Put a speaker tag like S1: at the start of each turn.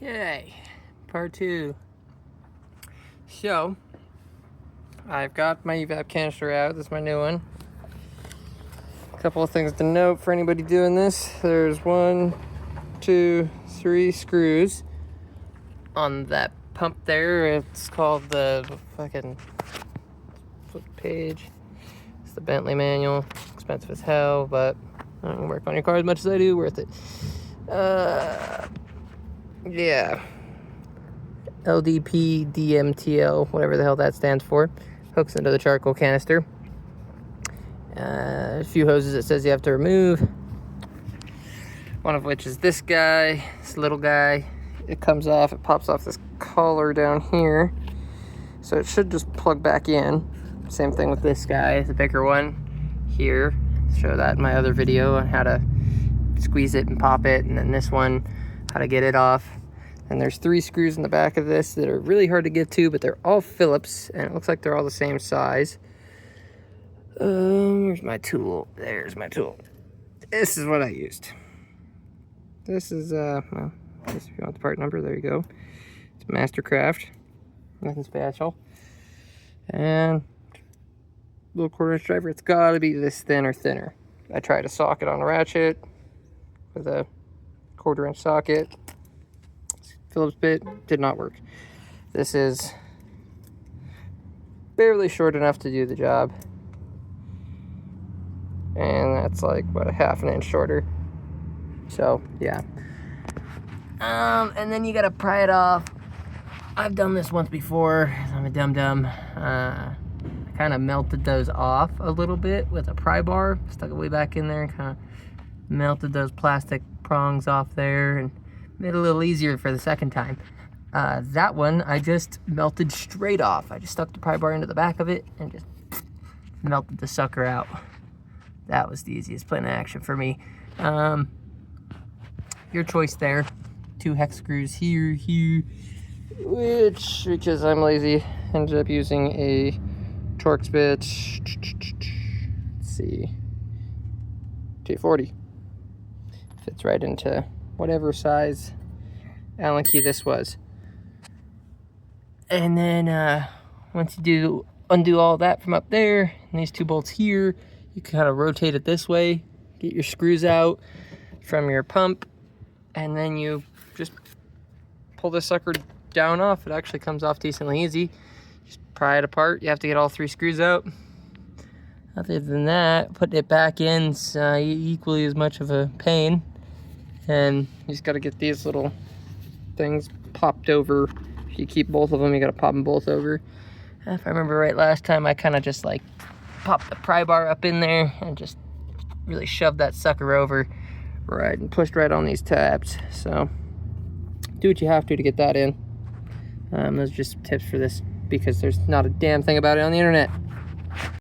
S1: Okay, part 2. So, I've got my EVAP canister out. This is my new one. A couple of things to note for anybody doing this. There's 1, 2, 3 screws on that pump there. It's called the fucking flip page. It's the Bentley manual. Expensive as hell, but I don't work on your car as much as I do. Worth it. Yeah. LDP DMTL, whatever the hell that stands for. Hooks into the charcoal canister. A few hoses it says you have to remove. One of which is this guy, this little guy. It comes off, it pops off this collar down here. So it should just plug back in. Same thing with this guy, the bigger one here. Show that in my other video on how to squeeze it and pop it. And then this one, how to get it off. And there's 3 screws in the back of this that are really hard to get to, but they're all Phillips, and it looks like they're all the same size. Where's my tool? There's my tool. This is what I used. This is, well, if you want the part number, there you go. It's Mastercraft. Nothing special. And little 1/4 inch driver. It's gotta be this thin or thinner. I tried to socket on a ratchet with a 1/4 inch socket. Phillips bit did not work. This is barely short enough to do the job, and that's like what, a 1/2 inch shorter. So yeah. And then you gotta pry it off. I've done this once before. I'm a dum-dum. I kind of melted those off a little bit with a pry bar. Stuck it way back in there and kind of melted those plastic prongs off there and made it a little easier for the second time. That one I just melted straight off. I just stuck the pry bar into the back of it and just melted the sucker out. That was the easiest plan of action for me. Your choice there. 2 hex screws here, which, because I'm lazy, ended up using a Torx bit. Let's see, J40. Fits right into whatever size Allen key this was. And then once you undo all that from up there, and these 2 bolts here, you can kind of rotate it this way, get your screws out from your pump, and then you just pull this sucker down off. It actually comes off decently easy. Just pry it apart. You have to get all 3 screws out. Other than that, putting it back in's equally as much of a pain. And you just got to get these little things popped over. If you keep both of them, you got to pop them both over. If I remember right, last time I kind of just like popped the pry bar up in there and just really shoved that sucker over right and pushed right on these tabs. So do what you have to get that in. Those are just tips for this because there's not a damn thing about it on the internet.